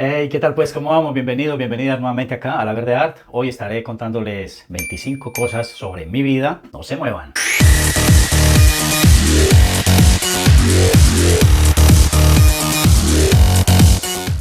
Hey, ¿qué tal pues? ¿Cómo vamos? Bienvenidos, bienvenidas nuevamente acá a La Verde Art. Hoy estaré contándoles 25 cosas sobre mi vida. No se muevan.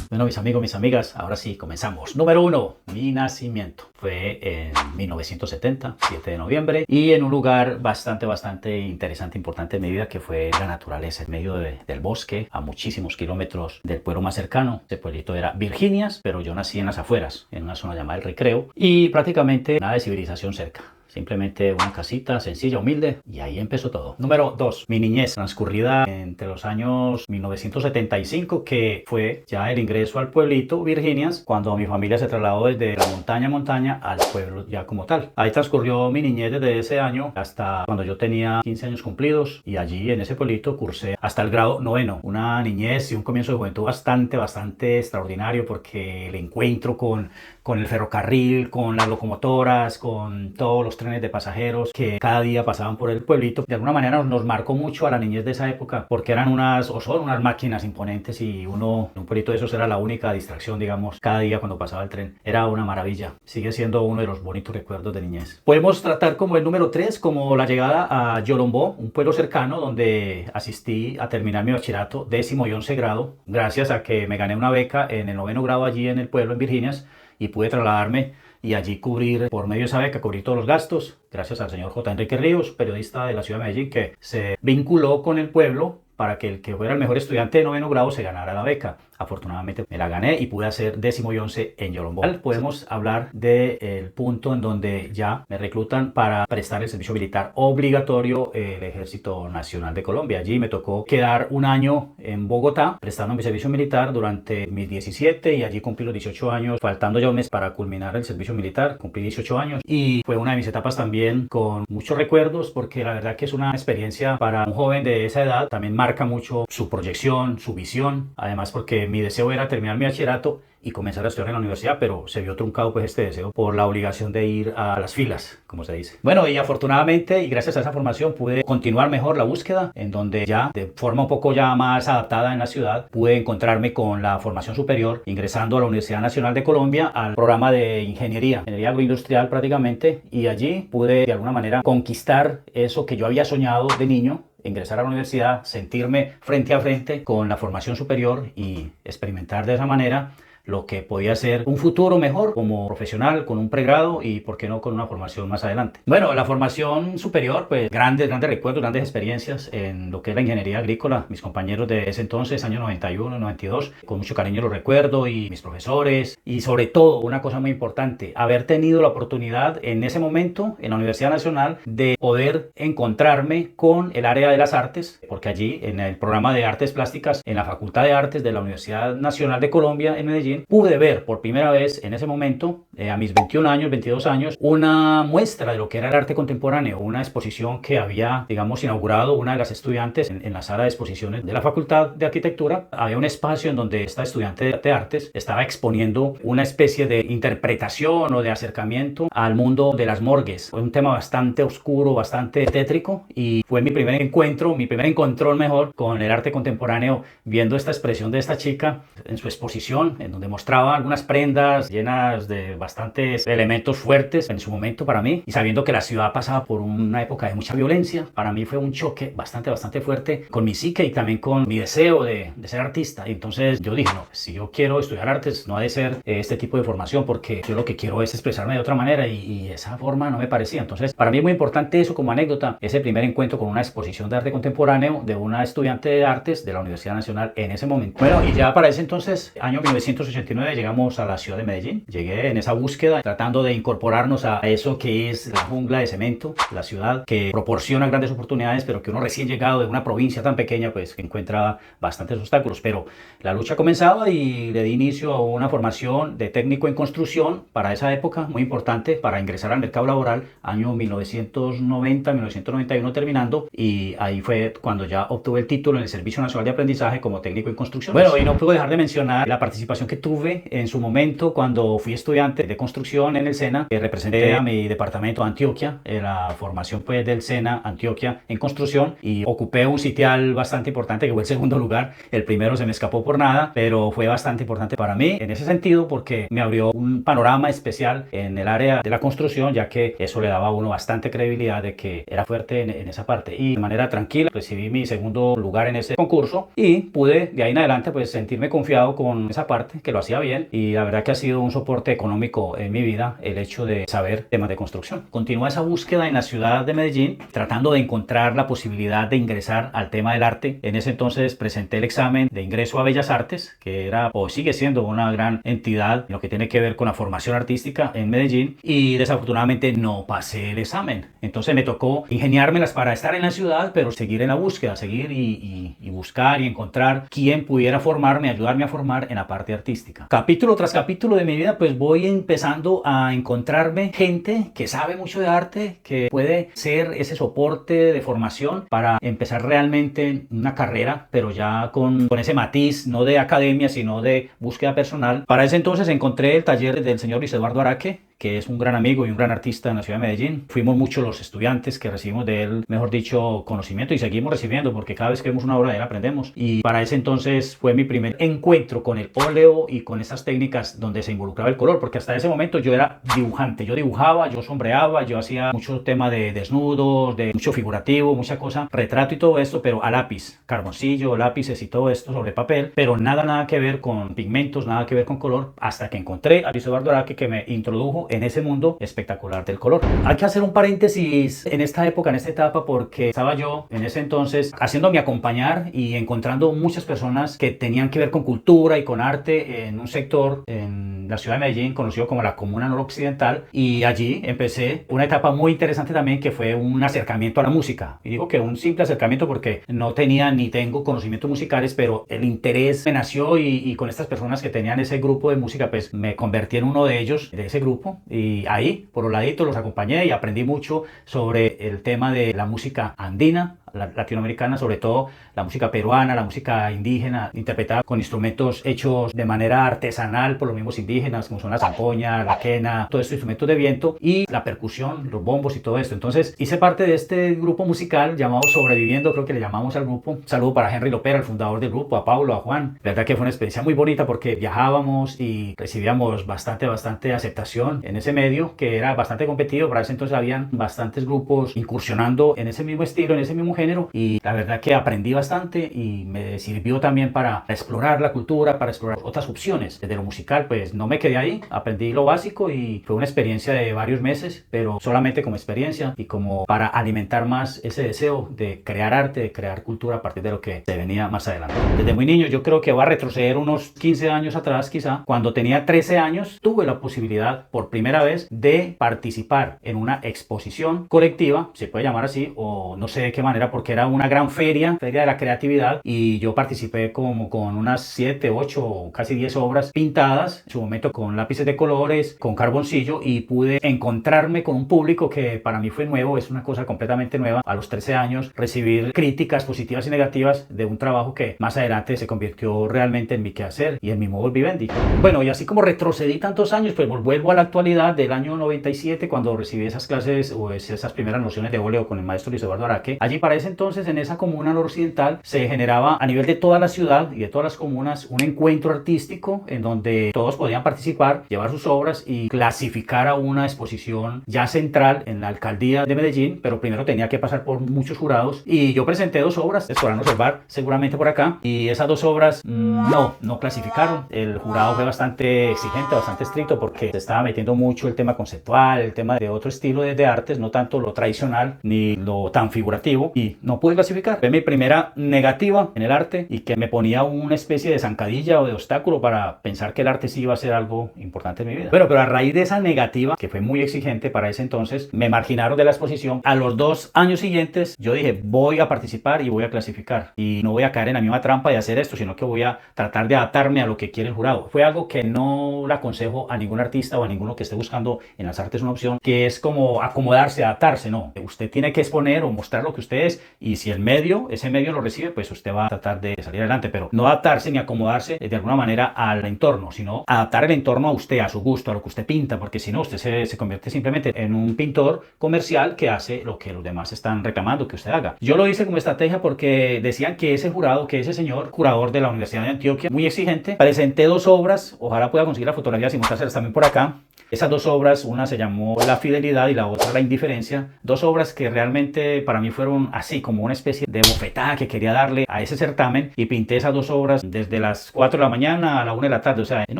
Bueno, mis amigos, mis amigas, ahora sí, comenzamos. Número 1, mi nacimiento. Fue en 1970, 7 de noviembre, y en un lugar bastante interesante, importante en mi vida, que fue la naturaleza, en medio del bosque, a muchísimos kilómetros del pueblo más cercano. Ese pueblito era Virginias, pero yo nací en las afueras, en una zona llamada El Recreo, y prácticamente nada de civilización cerca. Simplemente una casita sencilla, humilde, y ahí empezó todo. Número 2, mi niñez transcurrida entre los años 1975, que fue ya el ingreso al pueblito Virginias, cuando mi familia se trasladó desde la montaña a montaña al pueblo ya como tal. Ahí transcurrió mi niñez desde ese año hasta cuando yo tenía 15 años cumplidos, y allí en ese pueblito cursé hasta el grado noveno. Una niñez y un comienzo de juventud bastante extraordinario, porque el encuentro con el ferrocarril, con las locomotoras, con todos los trenes de pasajeros que cada día pasaban por el pueblito, de alguna manera nos marcó mucho a la niñez de esa época, porque eran son unas máquinas imponentes, y un pueblito de esos era la única distracción, digamos, cada día cuando pasaba el tren. Era una maravilla. Sigue siendo uno de los bonitos recuerdos de niñez. Podemos tratar como el número 3, como la llegada a Yolombó, un pueblo cercano donde asistí a terminar mi bachillerato 10º y 11 grado, gracias a que me gané una beca en el 9º grado allí en el pueblo, en Virginias, y pude trasladarme y allí cubrir, por medio de esa beca, cubrir todos los gastos, gracias al señor J. Enrique Ríos, periodista de la ciudad de Medellín, que se vinculó con el pueblo para que el que fuera el mejor estudiante de 9º grado se ganara la beca. Afortunadamente me la gané y pude hacer 10º y 11 en Yolombó. Podemos hablar del punto en donde ya me reclutan para prestar el servicio militar obligatorio, el Ejército Nacional de Colombia. Allí me tocó quedar un año en Bogotá prestando mi servicio militar durante mis 17, y allí cumplí los 18 años, faltando ya un mes para culminar el servicio militar. Cumplí 18 años y fue una de mis etapas también con muchos recuerdos, porque la verdad que es una experiencia para un joven de esa edad. También marca mucho su proyección, su visión, además porque mi deseo era terminar mi bachillerato y comenzar a estudiar en la universidad, pero se vio truncado pues este deseo por la obligación de ir a las filas, como se dice. Bueno, y afortunadamente, y gracias a esa formación, pude continuar mejor la búsqueda, en donde ya de forma un poco ya más adaptada en la ciudad, pude encontrarme con la formación superior, ingresando a la Universidad Nacional de Colombia al programa de ingeniería agroindustrial prácticamente, y allí pude de alguna manera conquistar eso que yo había soñado de niño: ingresar a la universidad, sentirme frente a frente con la formación superior y experimentar de esa manera lo que podía ser un futuro mejor como profesional, con un pregrado y, por qué no, con una formación más adelante. Bueno, la formación superior, pues grandes recuerdos, grandes experiencias en lo que es la ingeniería agrícola. Mis compañeros de ese entonces, año 91, 92, con mucho cariño los recuerdo, y mis profesores, y sobre todo, una cosa muy importante, haber tenido la oportunidad en ese momento en la Universidad Nacional de poder encontrarme con el área de las artes, porque allí en el programa de artes plásticas en la Facultad de Artes de la Universidad Nacional de Colombia en Medellín, pude ver por primera vez en ese momento, a mis 21 años, 22 años, una muestra de lo que era el arte contemporáneo, una exposición que había, digamos, inaugurado una de las estudiantes en la sala de exposiciones de la Facultad de Arquitectura. Había un espacio en donde esta estudiante de artes estaba exponiendo una especie de interpretación o de acercamiento al mundo de las morgues. Fue un tema bastante oscuro, bastante tétrico, y fue mi primer encuentro, mi primer encontrón mejor con el arte contemporáneo, viendo esta expresión de esta chica en su exposición, en donde mostraba algunas prendas llenas de bastantes elementos fuertes en su momento para mí, y sabiendo que la ciudad pasaba por una época de mucha violencia. Para mí fue un choque bastante fuerte con mi psique y también con mi deseo de ser artista. Y entonces yo dije, no, si yo quiero estudiar artes, no ha de ser este tipo de formación, porque yo lo que quiero es expresarme de otra manera, y esa forma no me parecía. Entonces, para mí es muy importante eso como anécdota, ese primer encuentro con una exposición de arte contemporáneo de una estudiante de artes de la Universidad Nacional en ese momento. Bueno, y ya para ese entonces, año 1989, llegamos a la ciudad de Medellín. Llegué en esa búsqueda tratando de incorporarnos a eso que es la jungla de cemento, la ciudad que proporciona grandes oportunidades, pero que uno recién llegado de una provincia tan pequeña pues encuentra bastantes obstáculos. Pero la lucha comenzaba, y le di inicio a una formación de técnico en construcción para esa época, muy importante para ingresar al mercado laboral, año 1990, 1991 terminando, y ahí fue cuando ya obtuve el título en el Servicio Nacional de Aprendizaje como técnico en construcción. Bueno, y no puedo dejar de mencionar la participación que tuve en su momento cuando fui estudiante de construcción en el SENA, que representé a mi departamento de Antioquia, en la formación pues del SENA Antioquia en construcción, y ocupé un sitial bastante importante que fue el segundo lugar. El primero se me escapó por nada, pero fue bastante importante para mí en ese sentido porque me abrió un panorama especial en el área de la construcción, ya que eso le daba a uno bastante credibilidad de que era fuerte en esa parte, y de manera tranquila recibí mi segundo lugar en ese concurso y pude de ahí en adelante pues sentirme confiado con esa parte, que lo hacía bien, y la verdad que ha sido un soporte económico en mi vida el hecho de saber temas de construcción. Continúa esa búsqueda en la ciudad de Medellín tratando de encontrar la posibilidad de ingresar al tema del arte. En ese entonces presenté el examen de ingreso a Bellas Artes, que era o sigue siendo una gran entidad en lo que tiene que ver con la formación artística en Medellín, y desafortunadamente no pasé el examen. Entonces me tocó ingeniármelas para estar en la ciudad, pero seguir en la búsqueda, seguir y buscar y encontrar quien pudiera formarme, ayudarme a formar en la parte artística. Capítulo tras capítulo de mi vida pues voy empezando a encontrarme gente que sabe mucho de arte, que puede ser ese soporte de formación para empezar realmente una carrera, pero ya con ese matiz, no de academia, sino de búsqueda personal. Para ese entonces encontré el taller del señor Luis Eduardo Araque, que es un gran amigo y un gran artista en la ciudad de Medellín. Fuimos muchos los estudiantes que recibimos de él, mejor dicho, conocimiento, y seguimos recibiendo porque cada vez que vemos una obra de él aprendemos. Y para ese entonces fue mi primer encuentro con el óleo y con esas técnicas donde se involucraba el color, porque hasta ese momento yo era dibujante, yo dibujaba, yo sombreaba, yo hacía mucho tema de desnudos, de mucho figurativo, mucha cosa, retrato y todo esto, pero a lápiz, carboncillo, lápices y todo esto sobre papel, pero nada que ver con pigmentos, nada que ver con color, hasta que encontré a Luis Eduardo Araque, que me introdujo en ese mundo espectacular del color. Hay que hacer un paréntesis en esta época, en esta etapa, porque estaba yo en ese entonces haciéndome acompañar y encontrando muchas personas que tenían que ver con cultura y con arte en un sector en la ciudad de Medellín conocido como la Comuna Noroccidental, y allí empecé una etapa muy interesante también, que fue un acercamiento a la música. Y digo que un simple acercamiento porque no tenía ni tengo conocimientos musicales, pero el interés me nació, y con estas personas que tenían ese grupo de música pues me convertí en uno de ellos, de ese grupo, y ahí por un ladito los acompañé y aprendí mucho sobre el tema de la música andina, latinoamericana, sobre todo la música peruana, la música indígena, interpretada con instrumentos hechos de manera artesanal por los mismos indígenas, como son la zampoña, la quena, todos estos instrumentos de viento, y la percusión, los bombos y todo esto. Entonces hice parte de este grupo musical llamado Sobreviviendo, creo que le llamamos al grupo. Un saludo para Henry Lopera, el fundador del grupo, a Paulo, a Juan. La verdad que fue una experiencia muy bonita porque viajábamos y recibíamos bastante aceptación en ese medio, que era bastante competido. Para ese entonces habían bastantes grupos incursionando en ese mismo estilo, en ese mismo género, y la verdad que aprendí bastante y me sirvió también para explorar la cultura, para explorar otras opciones. Desde lo musical pues no me quedé ahí, aprendí lo básico y fue una experiencia de varios meses, pero solamente como experiencia y como para alimentar más ese deseo de crear arte, de crear cultura a partir de lo que se venía más adelante. Desde muy niño, yo creo que va a retroceder unos 15 años atrás quizá, cuando tenía 13 años tuve la posibilidad por primera vez de participar en una exposición colectiva, se puede llamar así, o no sé de qué manera, porque era una gran feria de la creatividad, y yo participé como con unas 7, 8, casi 10 obras pintadas, en su momento con lápices de colores, con carboncillo, y pude encontrarme con un público que para mí fue nuevo, es una cosa completamente nueva. A los 13 años recibir críticas positivas y negativas de un trabajo que más adelante se convirtió realmente en mi quehacer y en mi modus vivendi. Bueno, y así como retrocedí tantos años, pues vuelvo a la actualidad del año 97, cuando recibí esas clases o esas primeras nociones de óleo con el maestro Luis Eduardo Araque. Allí para ese entonces, en esa comuna noroccidental, se generaba a nivel de toda la ciudad y de todas las comunas un encuentro artístico en donde todos podían participar, llevar sus obras y clasificar a una exposición ya central en la alcaldía de Medellín, pero primero tenía que pasar por muchos jurados, y yo presenté 2 obras, les podrán observar seguramente por acá, y esas 2 obras no clasificaron. El jurado fue bastante exigente, bastante estricto, porque se estaba metiendo mucho el tema conceptual, el tema de otro estilo de artes, no tanto lo tradicional ni lo tan figurativo, y no pude clasificar. Fue mi primera negativa en el arte, y que me ponía una especie de zancadilla o de obstáculo para pensar que el arte sí iba a ser algo importante en mi vida. Bueno, pero a raíz de esa negativa, que fue muy exigente para ese entonces, me marginaron de la exposición. A los 2 años siguientes yo dije, voy a participar y voy a clasificar, y no voy a caer en la misma trampa de hacer esto, sino que voy a tratar de adaptarme a lo que quiere el jurado. Fue algo que no le aconsejo a ningún artista o a ninguno que esté buscando en las artes una opción, que es como acomodarse, adaptarse. No, usted tiene que exponer o mostrar lo que usted es, y si ese medio lo recibe, pues usted va a tratar de salir adelante, pero no adaptarse ni acomodarse de alguna manera al entorno, sino adaptar el entorno a usted, a su gusto, a lo que usted pinta, porque si no, usted se convierte simplemente en un pintor comercial que hace lo que los demás están reclamando que usted haga. Yo lo hice como estrategia porque decían que ese jurado, que ese señor curador de la Universidad de Antioquia, muy exigente, presenté 2 obras, ojalá pueda conseguir la fotografía y mostrárselas también por acá. Esas 2 obras, una se llamó La Fidelidad y la otra La Indiferencia. 2 obras que realmente para mí fueron así como una especie de bofetada que quería darle a ese certamen, y pinté esas 2 obras desde las 4 de la mañana a la 1 de la tarde, o sea, en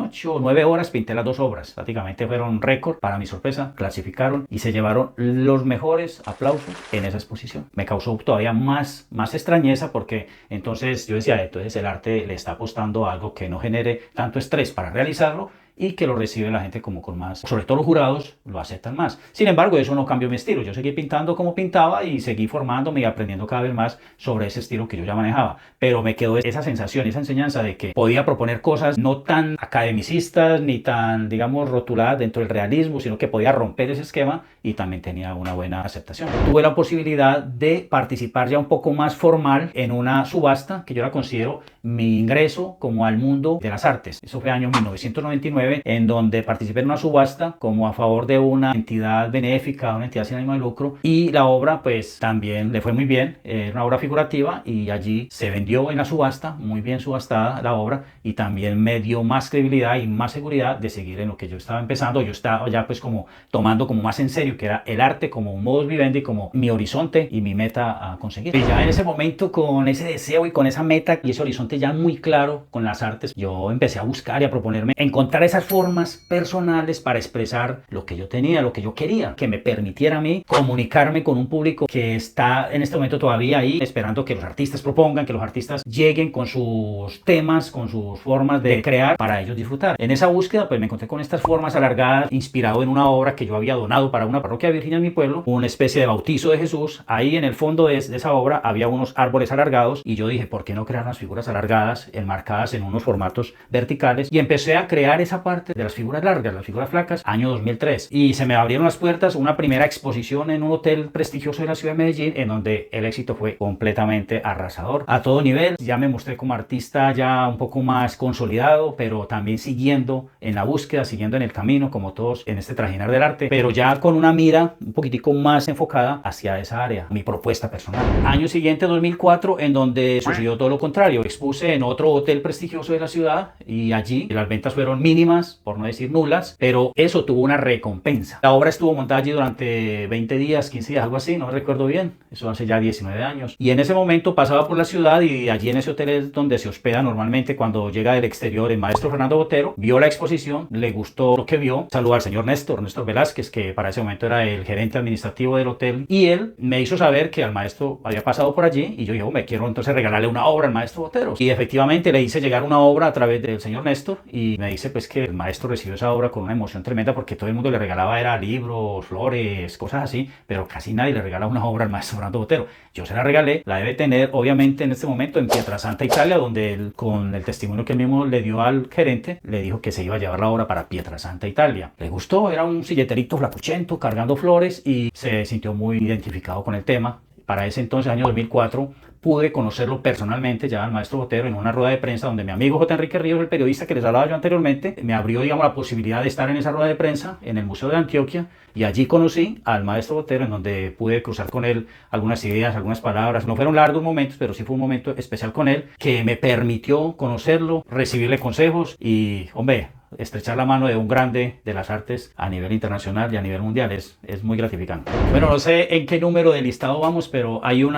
8 o 9 horas pinté las 2 obras. Prácticamente fueron récord, para mi sorpresa, clasificaron y se llevaron los mejores aplausos en esa exposición. Me causó todavía más extrañeza porque entonces yo decía, entonces el arte le está apostando a algo que no genere tanto estrés para realizarlo y que lo recibe la gente como con más, sobre todo los jurados lo aceptan más. Sin embargo, eso no cambió mi estilo. Yo seguí pintando como pintaba y seguí formándome y aprendiendo cada vez más sobre ese estilo que yo ya manejaba. Pero me quedó esa sensación, esa enseñanza de que podía proponer cosas no tan academicistas ni tan, digamos, rotuladas dentro del realismo, sino que podía romper ese esquema y también tenía una buena aceptación. Tuve la posibilidad de participar ya un poco más formal en una subasta que yo la considero mi ingreso como al mundo de las artes. Eso fue año 1999, en donde participé en una subasta como a favor de una entidad benéfica, una entidad sin ánimo de lucro, y la obra pues también le fue muy bien, era una obra figurativa y allí se vendió en la subasta, muy bien subastada la obra, y también me dio más credibilidad y más seguridad de seguir en lo que yo estaba empezando. Yo estaba ya pues como tomando como más en serio que era el arte como un modus vivendi, como mi horizonte y mi meta a conseguir. Y ya en ese momento, con ese deseo y con esa meta y ese horizonte ya muy claro con las artes, yo empecé a buscar y a proponerme encontrar esas formas personales para expresar lo que yo tenía, lo que yo quería, que me permitiera a mí comunicarme con un público que está en este momento todavía ahí esperando que los artistas propongan, que los artistas lleguen con sus temas, con sus formas de crear para ellos disfrutar. En esa búsqueda pues me encontré con estas formas alargadas, inspirado en una obra que yo había donado para una parroquia de Virginia en mi pueblo, una especie de bautizo de Jesús. Ahí en el fondo de esa obra había unos árboles alargados y yo dije, ¿por qué no crear unas figuras alargadas enmarcadas en unos formatos verticales? Y empecé a crear esa parte de las figuras largas, las figuras flacas, año 2003. Y se me abrieron las puertas, una primera exposición en un hotel prestigioso de la ciudad de Medellín, en donde el éxito fue completamente arrasador a todo nivel. Ya me mostré como artista ya un poco más consolidado, pero también siguiendo en la búsqueda, siguiendo en el camino, como todos en este trajinar del arte, pero ya con una mira un poquitico más enfocada hacia esa área, mi propuesta personal. Año siguiente, 2004, en donde sucedió todo lo contrario. Expuse en otro hotel prestigioso de la ciudad y allí las ventas fueron mínimas, por no decir nulas, pero eso tuvo una recompensa. La obra estuvo montada allí durante 20 días, 15 días, algo así, no recuerdo bien, eso hace ya 19 años. Y en ese momento pasaba por la ciudad y allí en ese hotel es donde se hospeda normalmente cuando llega del exterior el maestro Fernando Botero. Vio la exposición, le gustó lo que vio, saludó al señor Néstor Velázquez, que para ese momento era el gerente administrativo del hotel, y él me hizo saber que al maestro había pasado por allí y yo dije, me quiero entonces regalarle una obra al maestro Botero. Y efectivamente le hice llegar una obra a través del señor Néstor y me dice pues que el maestro recibió esa obra con una emoción tremenda porque todo el mundo le regalaba era libros, flores, cosas así, pero casi nadie le regalaba una obra al maestro Fernando Botero. Yo se la regalé, la debe tener obviamente en este momento en Pietrasanta, Italia, donde él, con el testimonio que él mismo le dio al gerente, le dijo que se iba a llevar la obra para Pietrasanta, Italia. Le gustó, era un silleterito flacuchento cargando flores y se sintió muy identificado con el tema. Para ese entonces, año 2004, pude conocerlo personalmente ya al maestro Botero en una rueda de prensa donde mi amigo J. Enrique Ríos, el periodista que les hablaba yo anteriormente, me abrió, digamos, la posibilidad de estar en esa rueda de prensa en el Museo de Antioquia, y allí conocí al maestro Botero, en donde pude cruzar con él algunas ideas, algunas palabras. No fueron largos momentos, pero sí fue un momento especial con él que me permitió conocerlo, recibirle consejos y, hombre, estrechar la mano de un grande de las artes a nivel internacional y a nivel mundial es muy gratificante. Bueno, no sé en qué número de listado vamos, pero hay un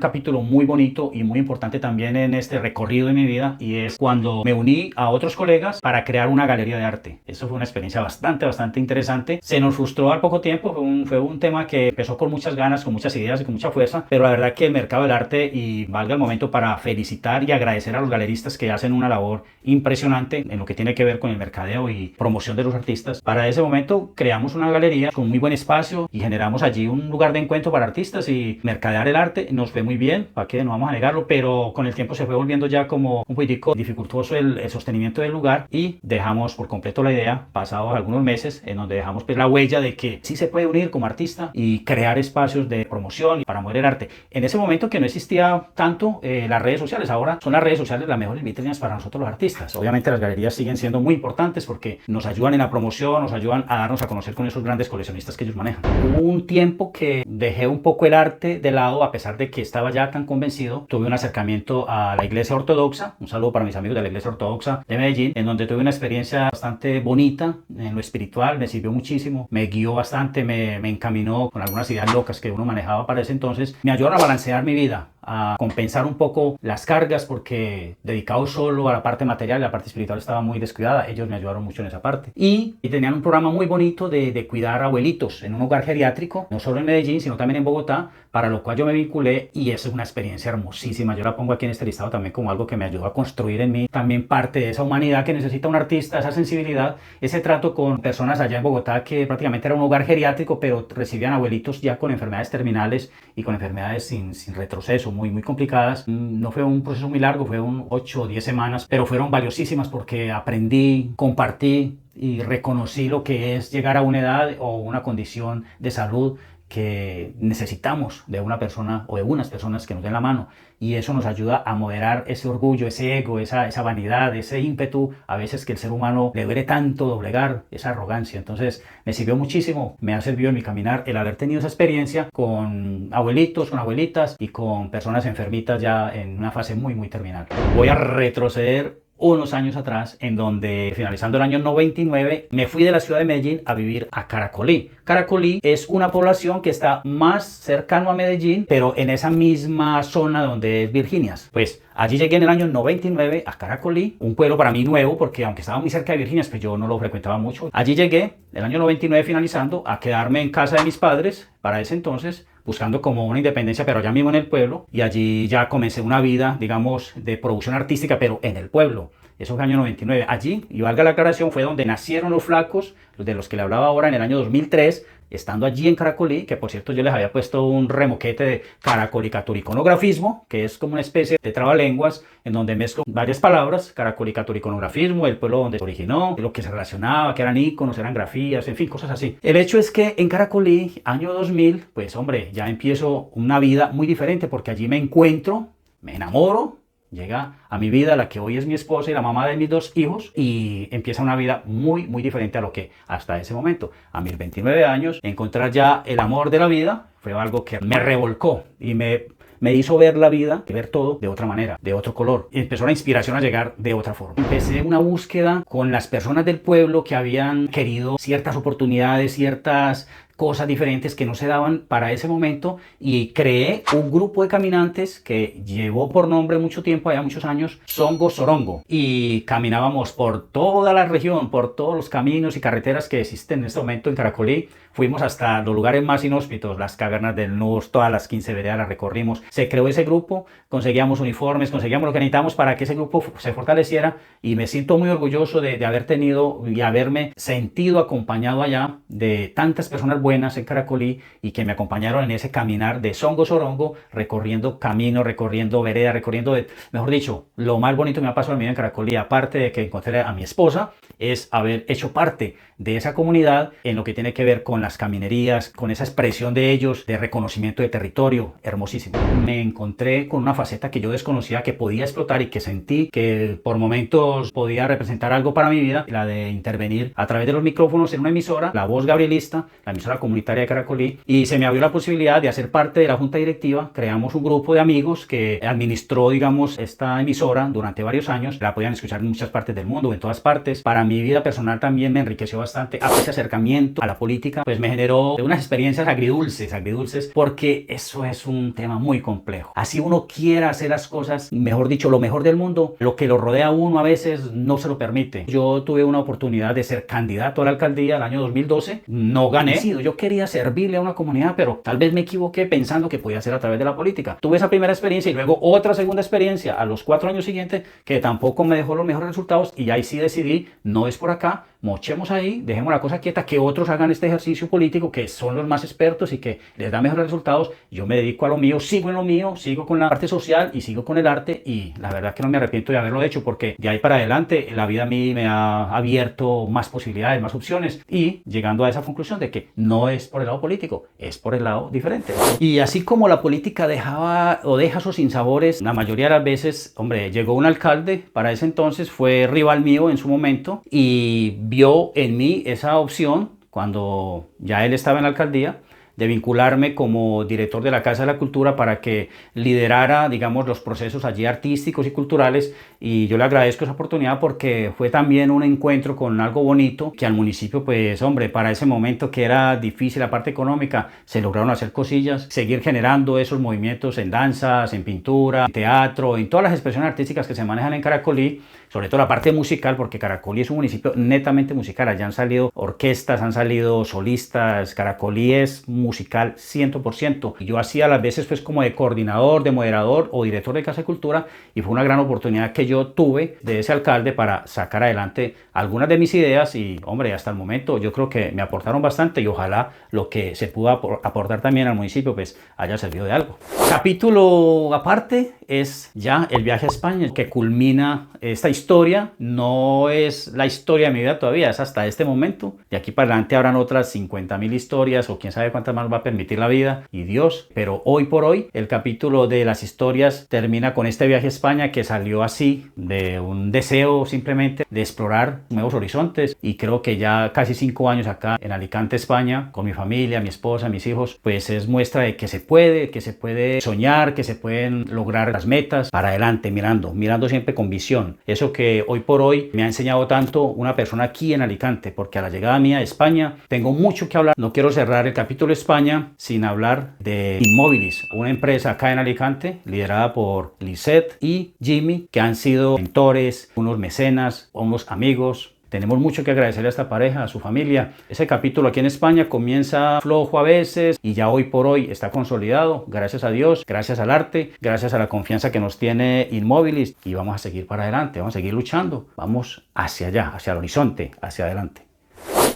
capítulo muy bonito y muy importante también en este recorrido de mi vida, y es cuando me uní a otros colegas para crear una galería de arte. Eso fue una experiencia bastante interesante. Se nos frustró al poco tiempo, fue un tema que empezó con muchas ganas, con muchas ideas y con mucha fuerza, pero la verdad que el mercado del arte, y valga el momento para felicitar y agradecer a los galeristas que hacen una labor impresionante en lo que tiene que ver con el mercado mercadeo y promoción de los artistas. Para ese momento creamos una galería con muy buen espacio y generamos allí un lugar de encuentro para artistas y mercadear el arte. Nos fue muy bien, para qué, no vamos a negarlo, pero con el tiempo se fue volviendo ya como un poquitico dificultoso el sostenimiento del lugar y dejamos por completo la idea, pasados algunos meses, en donde dejamos pues la huella de que sí se puede unir como artista y crear espacios de promoción para mover el arte. En ese momento que no existía tanto las redes sociales, ahora son las redes sociales las mejores vitrinas para nosotros los artistas. Obviamente las galerías siguen siendo muy importantes porque nos ayudan en la promoción, nos ayudan a darnos a conocer con esos grandes coleccionistas que ellos manejan. Hubo un tiempo que dejé un poco el arte de lado, a pesar de que estaba ya tan convencido. Tuve un acercamiento a la iglesia ortodoxa, un saludo para mis amigos de la iglesia ortodoxa de Medellín, en donde tuve una experiencia bastante bonita en lo espiritual, me sirvió muchísimo, me guió bastante, me encaminó con algunas ideas locas que uno manejaba para ese entonces, me ayudó a balancear mi vida, a compensar un poco las cargas, porque dedicado solo a la parte material, la parte espiritual estaba muy descuidada. Ellos me ayudaron mucho en esa parte y tenían un programa muy bonito de cuidar abuelitos en un hogar geriátrico, no solo en Medellín sino también en Bogotá, para lo cual yo me vinculé y es una experiencia hermosísima. Yo la pongo aquí en este listado también como algo que me ayudó a construir en mí también parte de esa humanidad que necesita un artista, esa sensibilidad, ese trato con personas allá en Bogotá, que prácticamente era un hogar geriátrico pero recibían abuelitos ya con enfermedades terminales y con enfermedades sin retroceso, muy complicadas. No fue un proceso muy largo, fue 8 o 10 semanas, pero fueron valiosísimas porque aprendí, compartí y reconocí lo que es llegar a una edad o una condición de salud que necesitamos de una persona o de unas personas que nos den la mano, y eso nos ayuda a moderar ese orgullo, ese ego, esa vanidad, ese ímpetu a veces que el ser humano le duele tanto doblegar, esa arrogancia. Entonces me sirvió muchísimo, me ha servido en mi caminar el haber tenido esa experiencia con abuelitos, con abuelitas y con personas enfermitas ya en una fase muy terminal. Voy a retroceder unos años atrás, en donde finalizando el año 99 me fui de la ciudad de Medellín a vivir a Caracolí. Caracolí es una población que está más cercano a Medellín, pero en esa misma zona donde es Virginias. Pues allí llegué en el año 99 a Caracolí, un pueblo para mí nuevo porque aunque estaba muy cerca de Virginias, pues yo no lo frecuentaba mucho. Allí llegué el año 99 finalizando a quedarme en casa de mis padres para ese entonces, buscando como una independencia, pero ya mismo en el pueblo, y allí ya comencé una vida, digamos, de producción artística, pero en el pueblo. Eso fue el año 99. Allí, y valga la aclaración, fue donde nacieron los flacos, de los que le hablaba ahora en el año 2003, estando allí en Caracolí, que por cierto yo les había puesto un remoquete de caracolicaturiconografismo, que es como una especie de trabalenguas en donde mezclo varias palabras: caracolicaturiconografismo, el pueblo donde se originó, lo que se relacionaba, que eran iconos, eran grafías, en fin, cosas así. El hecho es que en Caracolí, año 2000, pues hombre, ya empiezo una vida muy diferente, porque allí me encuentro, me enamoro, llega a mi vida la que hoy es mi esposa y la mamá de mis 2 hijos, y empieza una vida muy diferente a lo que hasta ese momento, a mis 29 años, encontrar ya el amor de la vida fue algo que me revolcó y me hizo ver la vida, ver todo de otra manera, de otro color. Y empezó la inspiración a llegar de otra forma. Empecé una búsqueda con las personas del pueblo que habían querido ciertas oportunidades, ciertas cosas diferentes que no se daban para ese momento, y creé un grupo de caminantes que llevó por nombre mucho tiempo, allá muchos años, Songo Sorongo, y caminábamos por toda la región, por todos los caminos y carreteras que existen en este momento en Caracolí. Fuimos hasta los lugares más inhóspitos, las cavernas del Nus, todas las 15 veredas las recorrimos. Se creó ese grupo, conseguíamos uniformes, conseguíamos lo que necesitábamos para que ese grupo se fortaleciera, y me siento muy orgulloso de haber tenido y haberme sentido acompañado allá de tantas personas buenas en Caracolí, y que me acompañaron en ese caminar de Songo Sorongo, recorriendo caminos, recorriendo veredas, mejor dicho, lo más bonito que me ha pasado en mi vida en Caracolí, aparte de que encontré a mi esposa, es haber hecho parte de esa comunidad en lo que tiene que ver con las caminerías, con esa expresión de ellos, de reconocimiento de territorio, hermosísimo. Me encontré con una faceta que yo desconocía que podía explotar y que sentí que por momentos podía representar algo para mi vida, la de intervenir a través de los micrófonos en una emisora, La Voz Gabrielista, la emisora comunitaria de Caracolí, y se me abrió la posibilidad de hacer parte de la junta directiva. Creamos un grupo de amigos que administró, digamos, esta emisora durante varios años. La podían escuchar en muchas partes del mundo, en todas partes. Para mi vida personal también me enriqueció bastante. A ese acercamiento a la política, pues me generó unas experiencias agridulces, porque eso es un tema muy complejo. Así uno quiera hacer las cosas, mejor dicho, lo mejor del mundo, lo que lo rodea a uno a veces no se lo permite. Yo tuve una oportunidad de ser candidato a la alcaldía el año 2012, no gané. Yo yo quería servirle a una comunidad, pero tal vez me equivoqué pensando que podía ser a través de la política. Tuve esa primera experiencia y luego otra segunda experiencia a los 4 años siguientes que tampoco me dejó los mejores resultados, y ahí sí decidí, no es por acá, mochemos ahí, dejemos la cosa quieta, que otros hagan este ejercicio político, que son los más expertos y que les da mejores resultados. Yo me dedico a lo mío, sigo en lo mío, sigo con la parte social y sigo con el arte, y la verdad que no me arrepiento de haberlo hecho, porque de ahí para adelante la vida a mí me ha abierto más posibilidades, más opciones, y llegando a esa conclusión de que no es por el lado político, es por el lado diferente. Y así como la política dejaba o deja sus sinsabores, la mayoría de las veces, hombre, llegó un alcalde, para ese entonces fue rival mío en su momento, y vio en mí esa opción, cuando ya él estaba en la alcaldía, de vincularme como director de la Casa de la Cultura para que liderara, digamos, los procesos allí artísticos y culturales. Y yo le agradezco esa oportunidad porque fue también un encuentro con algo bonito, que al municipio, pues, hombre, para ese momento que era difícil la parte económica, se lograron hacer cosillas, seguir generando esos movimientos en danzas, en pintura, en teatro, en todas las expresiones artísticas que se manejan en Caracolí, sobre todo la parte musical, porque Caracolí es un municipio netamente musical. Allá han salido orquestas, han salido solistas. Caracolí es musical 100%. Y yo hacía las veces pues como de coordinador, de moderador o director de Casa de Cultura, y fue una gran oportunidad que yo tuve de ese alcalde para sacar adelante algunas de mis ideas. Y hombre, hasta el momento yo creo que me aportaron bastante, y ojalá lo que se pudo aportar también al municipio pues haya servido de algo. Capítulo aparte es ya el viaje a España, que culmina esta historia. No es la historia de mi vida todavía, es hasta este momento. De aquí para adelante habrán otras 50.000 historias, o quién sabe cuántas más va a permitir la vida y Dios. Pero hoy por hoy el capítulo de las historias termina con este viaje a España, que salió así de un deseo simplemente de explorar nuevos horizontes. Y creo que ya casi 5 años acá en Alicante, España, con mi familia, mi esposa, mis hijos, pues es muestra de que se puede soñar, que se pueden lograr las metas para adelante, mirando siempre con visión. Eso que hoy por hoy me ha enseñado tanto una persona aquí en Alicante, porque a la llegada mía a España tengo mucho que hablar. No quiero cerrar el capítulo de España sin hablar de Inmobilis, una empresa acá en Alicante liderada por Lisette y Jimmy, que han sido mentores, unos mecenas, unos amigos. Tenemos mucho que agradecerle a esta pareja, a su familia. Ese capítulo aquí en España comienza flojo a veces, y ya hoy por hoy está consolidado, gracias a Dios, gracias al arte, gracias a la confianza que nos tiene Inmobilis, y vamos a seguir para adelante, vamos a seguir luchando, vamos hacia allá, hacia el horizonte, hacia adelante.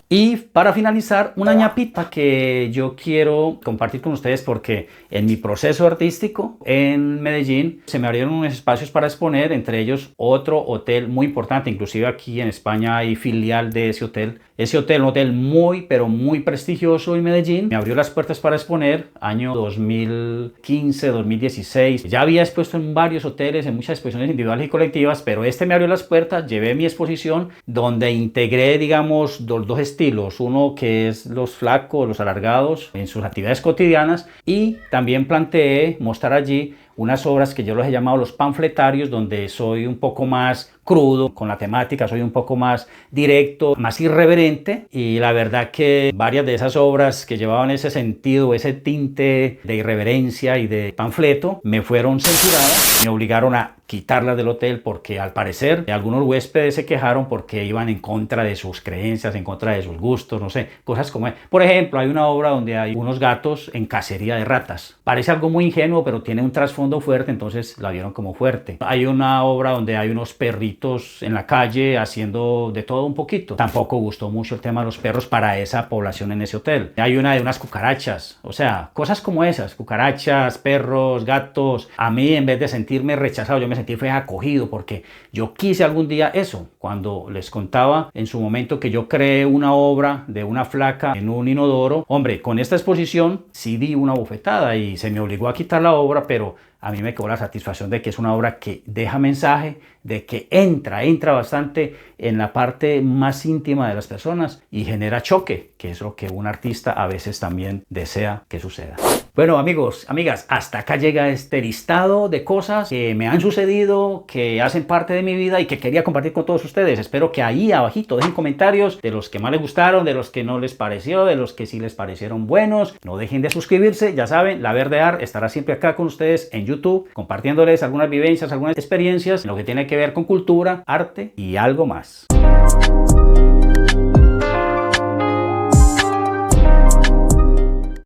Y para finalizar, una ñapita que yo quiero compartir con ustedes, porque en mi proceso artístico en Medellín se me abrieron unos espacios para exponer, entre ellos otro hotel muy importante. Inclusive aquí en España hay filial de ese hotel. Ese hotel, un hotel muy, pero muy prestigioso en Medellín, me abrió las puertas para exponer año 2015, 2016. Ya había expuesto en varios hoteles, en muchas exposiciones individuales y colectivas, pero este me abrió las puertas. Llevé mi exposición donde integré, digamos, los dos estilos. Uno que es los flacos, los alargados en sus actividades cotidianas, y también planteé mostrar allí unas obras que yo los he llamado los panfletarios, donde soy un poco más crudo con la temática, soy un poco más directo, más irreverente, y la verdad que varias de esas obras que llevaban ese sentido, ese tinte de irreverencia y de panfleto, me fueron censuradas, me obligaron a quitarlas del hotel, porque al parecer algunos huéspedes se quejaron porque iban en contra de sus creencias, en contra de sus gustos, no sé, cosas como... Por ejemplo, hay una obra donde hay unos gatos en cacería de ratas. Parece algo muy ingenuo, pero tiene un trasfondo fuerte, entonces la vieron como fuerte. Hay una obra donde hay unos perritos en la calle haciendo de todo un poquito. Tampoco gustó mucho el tema de los perros para esa población en ese hotel. Hay una de unas cucarachas, o sea, cosas como esas, cucarachas, perros, gatos. A mí, en vez de sentirme rechazado, yo me sentí fue acogido, porque yo quise algún día eso. Cuando les contaba en su momento que yo creé una obra de una flaca en un inodoro, hombre, con esta exposición sí di una bofetada y se me obligó a quitar la obra, pero a mí me quedó la satisfacción de que es una obra que deja mensaje, de que entra bastante en la parte más íntima de las personas y genera choque, que es lo que un artista a veces también desea que suceda. Bueno, amigos, amigas, hasta acá llega este listado de cosas que me han sucedido, que hacen parte de mi vida y que quería compartir con todos ustedes. Espero que ahí abajito dejen comentarios de los que más les gustaron, de los que no les pareció, de los que sí les parecieron buenos. No dejen de suscribirse, ya saben, La Verde Art estará siempre acá con ustedes en YouTube, compartiéndoles algunas vivencias, algunas experiencias en lo que tiene que ver con cultura, arte y algo más.